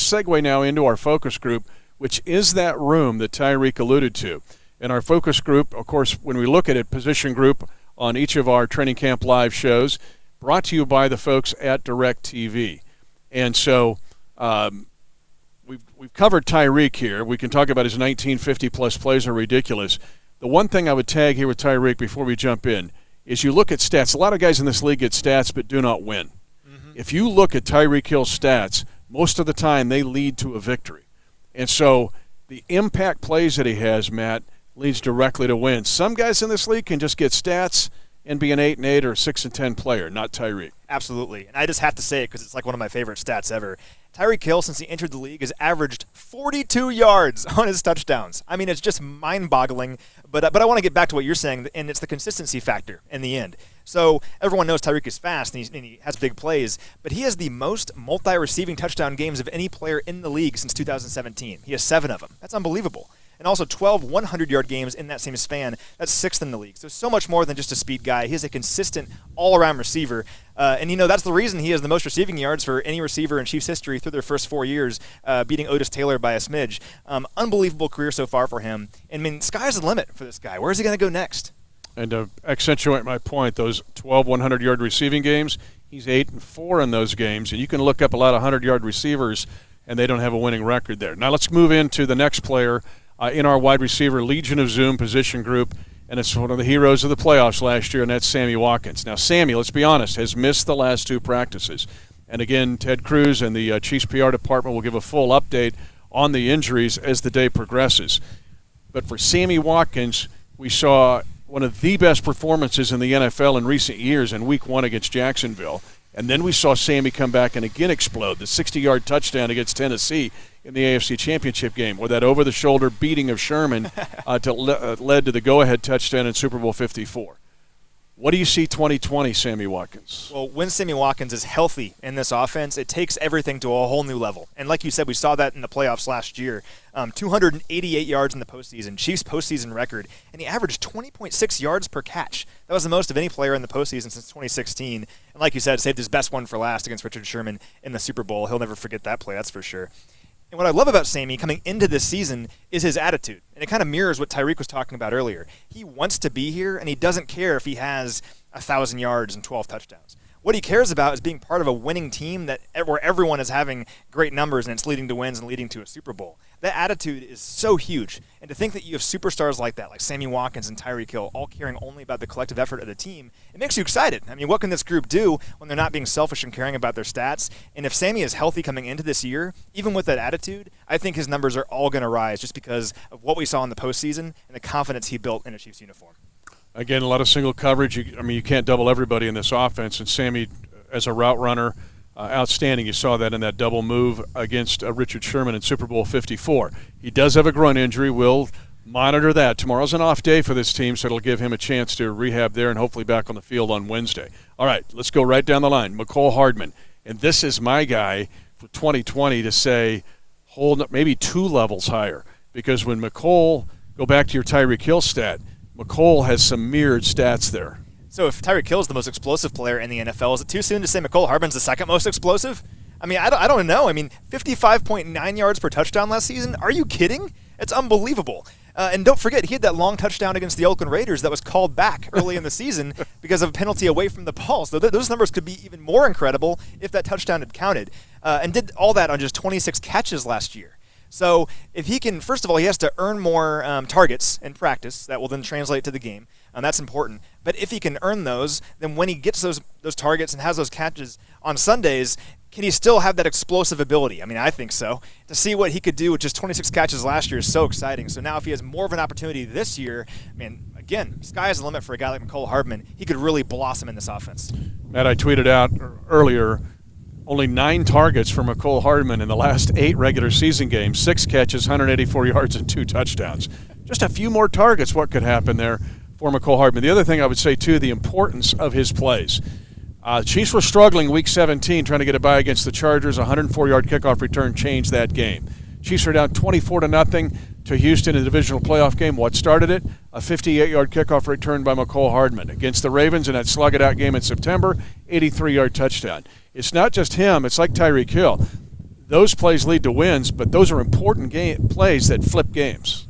segue now into our focus group, which is that room that Tyreek alluded to. In our focus group, of course, when we look at it, position group on each of our Training Camp Live shows, brought to you by the folks at DirecTV. And so we've covered Tyreek here. We can talk about his 1950-plus plays are ridiculous. The one thing I would tag here with Tyreek before we jump in is you look at stats. A lot of guys in this league get stats but do not win. If you look at Tyreek Hill's stats, most of the time they lead to a victory. And so the impact plays that he has, Matt, leads directly to wins. Some guys in this league can just get stats and be an 8-8 or 6-10 player, not Tyreek. Absolutely. And I just have to say it because it's like one of my favorite stats ever. Tyreek Hill, since he entered the league, has averaged 42 yards on his touchdowns. I mean, it's just mind-boggling. But I want to get back to what you're saying, and it's the consistency factor in the end. So everyone knows Tyreek is fast, and he has big plays, but he has the most multi-receiving touchdown games of any player in the league since 2017. He has 7 of them. That's unbelievable. And also 12 100-yard games in that same span. That's 6th in the league. So much more than just a speed guy. He is a consistent all-around receiver. And, that's the reason he has the most receiving yards for any receiver in Chiefs history through their first 4 years, beating Otis Taylor by a smidge. Unbelievable career so far for him. And, sky's the limit for this guy. Where is he going to go next? And to accentuate my point, those 12 100-yard receiving games, he's 8-4 in those games. And you can look up a lot of 100-yard receivers, and they don't have a winning record there. Now let's move into the next player in our wide receiver Legion of Zoom position group, and it's one of the heroes of the playoffs last year, and that's Sammy Watkins. Now, Sammy, let's be honest, has missed the last 2 practices. And again, Ted Cruz and the Chiefs PR department will give a full update on the injuries as the day progresses. But for Sammy Watkins, we saw one of the best performances in the NFL in recent years in Week 1 against Jacksonville. And then we saw Sammy come back and again explode. The 60-yard touchdown against Tennessee in the AFC Championship game, where that over-the-shoulder beating of Sherman led to the go-ahead touchdown in Super Bowl 54. What do you see 2020, Sammy Watkins? Well, when Sammy Watkins is healthy in this offense, it takes everything to a whole new level. And like you said, we saw that in the playoffs last year. 288 yards in the postseason, Chiefs postseason record, and he averaged 20.6 yards per catch. That was the most of any player in the postseason since 2016. And like you said, saved his best one for last against Richard Sherman in the Super Bowl. He'll never forget that play, that's for sure. And what I love about Sammy coming into this season is his attitude. And it kind of mirrors what Tyreek was talking about earlier. He wants to be here, and he doesn't care if he has 1,000 yards and 12 touchdowns. What he cares about is being part of a winning team where everyone is having great numbers and it's leading to wins and leading to a Super Bowl. That attitude is so huge. And to think that you have superstars like that, like Sammy Watkins and Tyreek Hill, all caring only about the collective effort of the team, it makes you excited. I mean, what can this group do when they're not being selfish and caring about their stats? And if Sammy is healthy coming into this year, even with that attitude, I think his numbers are all going to rise just because of what we saw in the postseason and the confidence he built in a Chiefs uniform. Again, a lot of single coverage. You can't double everybody in this offense. And Sammy, as a route runner, outstanding. You saw that in that double move against Richard Sherman in Super Bowl 54. He does have a groin injury. We'll monitor that. Tomorrow's an off day for this team, so it'll give him a chance to rehab there and hopefully back on the field on Wednesday. All right, let's go right down the line. Nicole Hardman. And this is my guy for 2020 to say hold up maybe 2 levels higher. Because when Nicole, go back to your Tyreek Hill stat, McCole has some mirrored stats there. So if Tyreek Hill is the most explosive player in the NFL, is it too soon to say Nicole Hardman's the second most explosive? I mean, I don't know. I mean, 55.9 yards per touchdown last season? Are you kidding? It's unbelievable. And don't forget, he had that long touchdown against the Oakland Raiders that was called back early in the season because of a penalty away from the ball. So those numbers could be even more incredible if that touchdown had counted. And did all that on just 26 catches last year. So if he can, first of all, he has to earn more targets in practice. That will then translate to the game. That's important. But if he can earn those, then when he gets those targets and has those catches on Sundays, can he still have that explosive ability? I mean, I think so. To see what he could do with just 26 catches last year is so exciting. So now if he has more of an opportunity this year, man, again, sky is the limit for a guy like Nicole Hardman. He could really blossom in this offense. Matt, I tweeted out earlier, only 9 targets for Nicole Hardman in the last 8 regular season games, 6 catches, 184 yards, and 2 touchdowns. Just a few more targets, what could happen there for Nicole Hardman. The other thing I would say, too, the importance of his plays. Chiefs were struggling Week 17 trying to get a bye against the Chargers. A 104-yard kickoff return changed that game. Chiefs are down 24-0 to Houston in the divisional playoff game. What started it? A 58-yard kickoff return by Nicole Hardman. Against the Ravens in that slug-it-out game in September, 83-yard touchdown. It's not just him. It's like Tyreek Hill. those plays lead to wins, but those are important plays that flip games.